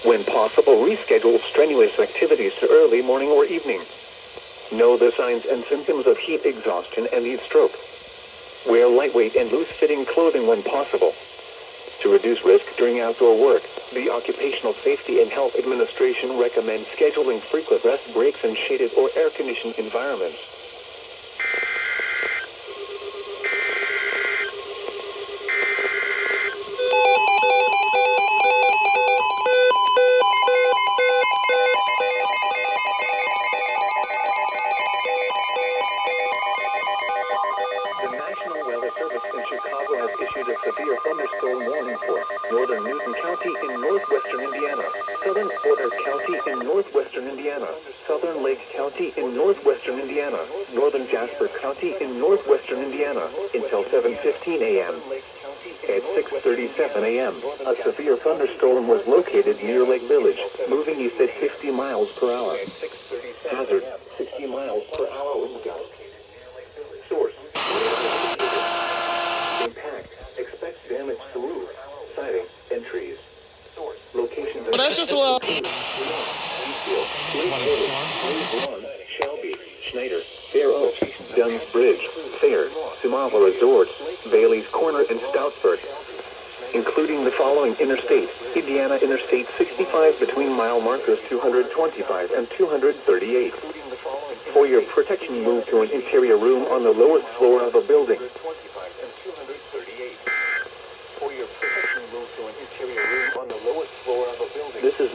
When possible, reschedule strenuous activities to early morning or evening. Know the signs and symptoms of heat exhaustion and heat stroke. Wear lightweight and loose-fitting clothing when possible. To reduce risk during outdoor work, the Occupational Safety and Health Administration recommends scheduling frequent rest breaks in shaded or air-conditioned environments. Issued a severe thunderstorm warning for northern Newton County in northwestern Indiana, southern Porter County in northwestern Indiana, southern Lake County in northwestern Indiana, northern Jasper County in northwestern Indiana until 7:15 a.m. At 6:37 a.m., a severe thunderstorm was located near Lake Village, moving east at 50 miles per hour. Hazard, 60 miles per hour wind gusts. Source. Impact. Expect damage to roof, siding, and trees. Source. Locations. Well, that's just a little. Shelby, Schneider, Fair Oaks, Dunn's Bridge, Fair, Sumava Resort, Bailey's Corner, and Stoutsburg. Including the following interstate: Indiana Interstate 65 between mile markers 225 and 238. For your protection, move to an interior room on the lowest floor of a building. For your protection, move to an interior room on the lowest floor